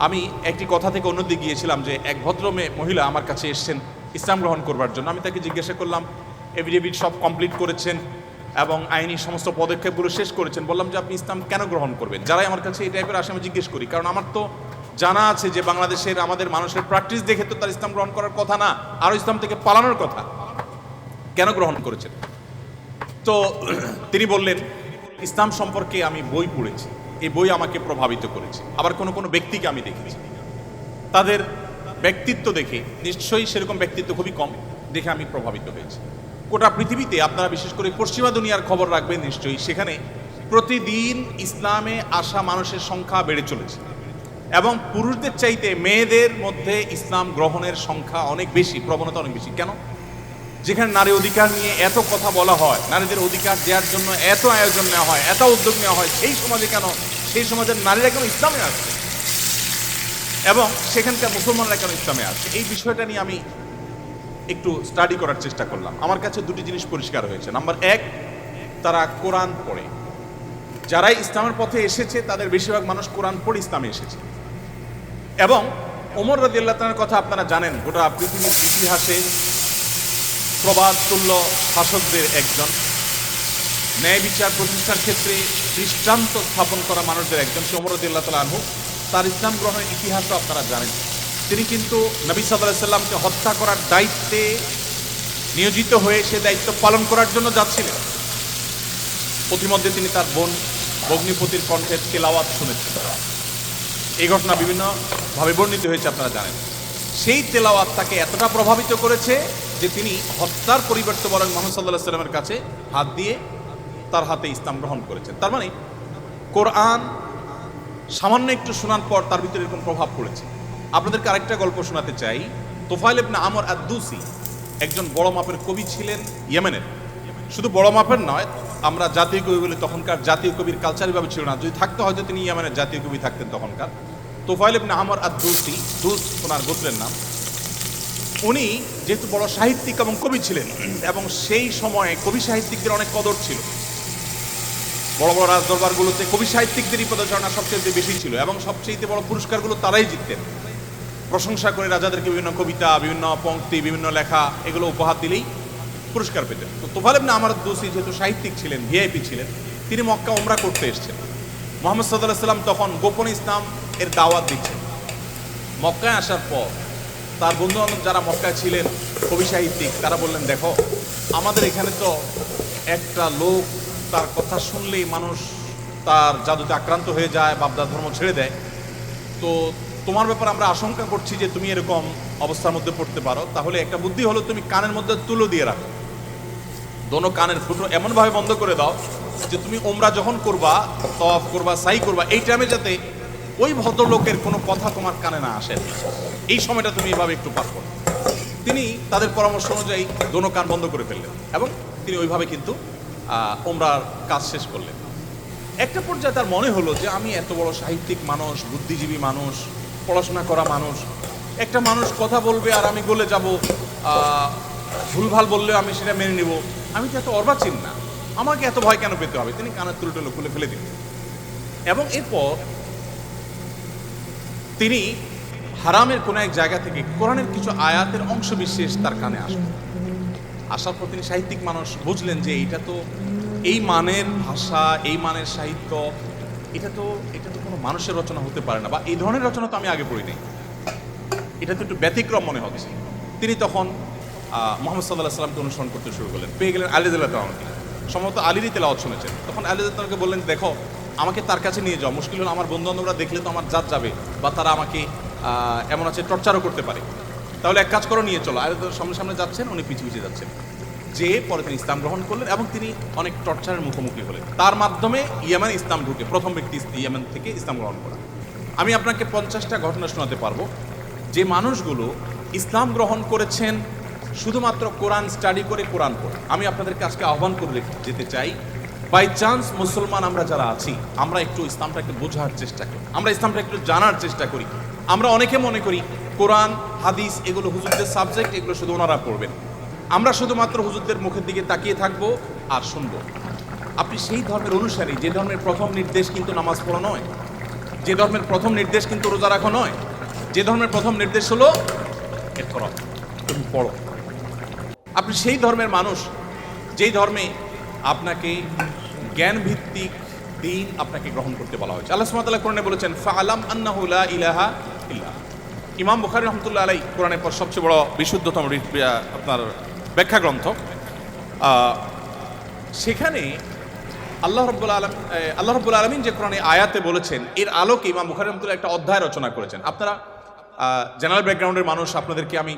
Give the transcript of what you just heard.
আমি একটি কথা থেকে অন্যদিকে গিয়েছিলাম যে এক ভদ্র মহিলা আমার কাছে এসেছেন ইসলাম গ্রহণ করবার জন্য। আমি তাকে জিজ্ঞাসা করলাম, এফিডেভিট সব কমপ্লিট করেছেন এবং আইনি সমস্ত পদক্ষেপগুলো শেষ করেছেন, বললাম যে আপনি ইসলাম কেন গ্রহণ করবেন? যারাই আমার কাছে এই টাইপের আসে আমি জিজ্ঞেস করি, কারণ আমার তো জানা আছে যে বাংলাদেশের আমাদের মানুষের প্র্যাকটিস দেখে তো তার ইসলাম গ্রহণ করার কথা না, আরও ইসলাম থেকে পালানোর কথা। কেন গ্রহণ করেছেন? তো তিনি বললেন, ইসলাম সম্পর্কে আমি বই পড়েছি, এই বই আমাকে প্রভাবিত করেছে। আবার কোনো কোনো ব্যক্তিকে আমি দেখেছি, তাদের ব্যক্তিত্ব দেখে, নিশ্চয়ই সেরকম ব্যক্তিত্ব খুবই কম, দেখে আমি প্রভাবিত হয়েছি। গোটা পৃথিবীতে আপনারা বিশেষ করে পশ্চিমা দুনিয়ার খবর রাখবেন নিশ্চয়ই, সেখানে প্রতিদিন ইসলামে আসা মানুষের সংখ্যা বেড়ে চলেছে এবং পুরুষদের চাইতে মেয়েদের মধ্যে ইসলাম গ্রহণের সংখ্যা অনেক বেশি, প্রবণতা অনেক বেশি। কেন? যেখানে নারী অধিকার নিয়ে এত কথা বলা হয়, নারীদের অধিকার দেওয়ার জন্য এত আয়োজন নেওয়া হয়, এত উদ্যোগ নেওয়া হয়, সেই সমাজে কেন, সেই সমাজের নারীরা কেন ইসলামে আসছে এবং সেখানকার মুসলমানরা কেন ইসলামে আসছে, এই বিষয়টা নিয়ে আমি একটু স্টাডি করার চেষ্টা করলাম। আমার কাছে দুটি জিনিস পরিষ্কার হয়েছে। নাম্বার এক, তারা কোরআন পড়ে। যারাই ইসলামের পথে এসেছে তাদের বেশিরভাগ মানুষ কোরআন পড়ে ইসলামে এসেছে। এবং ওমর রাদিয়াল্লাহু তাআলার কথা আপনারা জানেন, গোটা পৃথিবীর ইতিহাসে প্রবাদ তুল্য শাসকদের একজন, ন্যায় বিচার প্রতিষ্ঠার ক্ষেত্রে দৃষ্টান্ত স্থাপন করা মানুষদের একজন, সে ওমর রাদিয়াল্লাহু তাআলা আনহু। তার ইসলাম গ্রহণের ইতিহাসও আপনারা জানেন। তিনি কিন্তু নবী সাল্লাল্লাহু আলাইহি সাল্লামকে হত্যা করার দায়িত্বে নিয়োজিত হয়ে সে দায়িত্ব পালন করার জন্য যাচ্ছিলেন। প্রতিমধ্যে তিনি তার বোন ভগ্নিপতির কণ্ঠের তেলাওয়াত শুনেছেন। এই ঘটনা বিভিন্নভাবে বর্ণিত হয়েছে, আপনারা জানেন। সেই তেলাওয়াত তাকে এতটা প্রভাবিত করেছে যে তিনি হত্যার পরিবর্তে বরং মুহাম্মদ সাল্লাল্লাহু আলাইহি সাল্লামের কাছে হাত দিয়ে তার হাতে ইসলাম গ্রহণ করেছেন। তার মানে কোরআন সামান্য একটু শোনার পর তার ভিতরে এরকম প্রভাব পড়েছে। আপনাদেরকে আরেকটা গল্প শোনাতে চাই। তোফাইল ইবনে আমর আদ-দুসি একজন বড় মাপের কবি ছিলেন ইয়েমেনের। শুধু বড় মাপের নয়, আমরা জাতীয় কবি বলি, তখনকার জাতীয় কবির কালচার ভাবে ছিল না, যদি থাকতো হয়তো তিনি ইয়েমেনের জাতীয় কবি থাকতেন তখনকার। তোফাইল ইবনে আমর আদ-দুসি, দুস ওনার গোত্রের নাম। উনি যেহেতু বড় সাহিত্যিক এবং কবি ছিলেন এবং সেই সময়ে কবি সাহিত্যিকদের অনেক কদর ছিল, বড় বড় রাজদরবারগুলোতে কবি সাহিত্যিকদেরই পদচারণা সবচেয়ে বেশি ছিল এবং সবচেয়ে বড় পুরস্কারগুলো তারাই জিততেন। প্রশংসা করে রাজাদেরকে বিভিন্ন কবিতা, বিভিন্ন পংক্তি, বিভিন্ন লেখা এগুলো উপহার দিলেই পুরস্কার পেতেন। তো তোফাইল ইবনে আমর আদ-দুসি যেহেতু সাহিত্যিক ছিলেন, ভিআইপি ছিলেন, তিনি মক্কা উমরা করতে এসেছেন। মুহাম্মদ সাল্লাল্লাহু আলাইহি সাল্লাম তখন গোপনে ইসলাম এর দাওয়াত দিচ্ছেন। মক্কায় আসার পর তার বন্ধু বান্ধব যারা মক্কায় ছিলেন কবি সাহিত্যিক, তারা বললেন, দেখো আমাদের এখানে তো একটা লোক, তার কথা শুনলেই মানুষ তার জাদুতে আক্রান্ত হয়ে যায়, বাপদার ধর্ম ছেড়ে দেয়। তো তোমার ব্যাপারে আমরা আশঙ্কা করছি যে তুমি এরকম অবস্থার মধ্যে পড়তে পারো। তাহলে একটা বুদ্ধি হলো, তুমি কানের মধ্যে তুলো দিয়ে রাখো, দোনো কানের ফুটো এমনভাবে বন্ধ করে দাও যে তুমি উমরা যখন করবা, তওয়াফ করবা, সাই করবা, এই টাইমে যাতে ওই ভদ্রলোকের কোনো কথা তোমার কানে না আসে, এই সময়টা তুমি এভাবে একটু পার করো। তিনি তাদের পরামর্শ অনুযায়ী দোনো কান বন্ধ করে ফেললেন এবং তিনি ওইভাবে কিন্তু উমরার কাজ শেষ করলেন। একটা পর্যায়ে তার মনে হলো যে আমি এত বড় সাহিত্যিক মানুষ, বুদ্ধিজীবী মানুষ, পড়াশোনা করা মানুষ, একটা মানুষ কথা বলবে আর আমি গলে যাব, ভুলভাল বললেও আমি সেটা মেনে নেব, আমি তো এত অর্বাচীন না, আমাকে এত ভয় কেন পেতে হবে? তিনি কানের তুলোটুলো খুলে ফেলে দিলেন এবং এরপর তিনি হারামের কোনো এক জায়গা থেকে কোরআনের কিছু আয়াতের অংশ বিশেষ তার কানে আসলো। আসার পর তিনি সাহিত্যিক মানুষ, বুঝলেন যে এটা তো এই মানের ভাষা, এই মানের সাহিত্য, এটা তো কোনো মানুষের রচনা হতে পারে না, বা এই ধরনের রচনা তো আমি আগে পড়ি নাই, এটা তো একটু ব্যতিক্রম মনে হচ্ছে। তিনি তখন মুহাম্মদ সাল্লাল্লাহু আলাইহি সাল্লামকে অনুসরণ করতে শুরু করলেন। পেয়ে গেলেন আলী রাদিয়াল্লাহু তাআলাকে, সম্ভবত আলীরই তেলাওয়াত শুনেছেন। তখন আলী রাদিয়াল্লাহু তাআলাকে বললেন, দেখো আমাকে তার কাছে নিয়ে যাও, মুশকিল হলো আমার বন্ধু বান্ধবরা দেখলে তো আমার জাত যাবে, বা তারা আমাকে এমন আছে টর্চারও করতে পারে, তাহলে এক কাজ করো, নিয়ে চলো। আলী সামনে সামনে যাচ্ছেন, উনি পিছিয়ে পিছিয়ে যাচ্ছেন। যে পরে তিনি ইসলাম গ্রহণ করলেন এবং তিনি অনেক টর্চারের মুখোমুখি হলেন। তার মাধ্যমে ইয়েমেন ইসলাম ঢুকে, প্রথম ব্যক্তি ইয়েমেন থেকে ইসলাম গ্রহণ করা। আমি আপনাকে 50টা ঘটনা শোনাতে পারবো যে মানুষগুলো ইসলাম গ্রহণ করেছেন শুধুমাত্র কোরআন স্টাডি করে, কোরআন পড়ে। আমি আপনাদেরকে আজকে আহ্বান করে যেতে চাই, বাই চান্স মুসলমান আমরা যারা আছি, আমরা একটু ইসলামটাকে বোঝার চেষ্টা করি, আমরা ইসলামটা একটু জানার চেষ্টা করি। আমরা অনেকে মনে করি কোরআন হাদিস এগুলো হুজুরদের সাবজেক্ট, এগুলো শুধু ওনারা পড়বেন, আমরা শুধুমাত্র হুজুরদের মুখের দিকে তাকিয়ে থাকবো আর শুনবো। আপনি সেই ধর্মের অনুসারী, যে ধর্মের প্রথম নির্দেশ কিন্তু নামাজ পড়া নয়, যে ধর্মের প্রথম নির্দেশ কিন্তু রোজা রাখা নয়, যে ধর্মের প্রথম নির্দেশ হলো ইকরা, তুমি পড়ো। আপনি সেই ধর্মের মানুষ যেই ধর্মে আপনাকে জ্ঞান ভিত্তিক দিন আপনাকে গ্রহণ করতে বলা হয়েছে। আল্লাহ সুবহানাহু ওয়া তাআলা কোরআনে বলেছেন ফাআলাম আন্নাহু লা ইলাহা ইল্লাহ। ইমাম বুখারী রাহমাতুল্লাহ আলাইহি কোরআনের পর সবচেয়ে বড় বিশুদ্ধতম আপনার ব্যাখ্যা গ্রন্থ, সেখানে আল্লাহ রাব্বুল আলামিন যে কোরআনে আয়াতে বলেছেন এর আলোকে ইমাম বুখারী রাহমাতুল্লাহ একটা অধ্যায় রচনা করেছেন। আপনারা জেনারেল ব্যাকগ্রাউন্ডের মানুষ, আপনাদেরকে আমি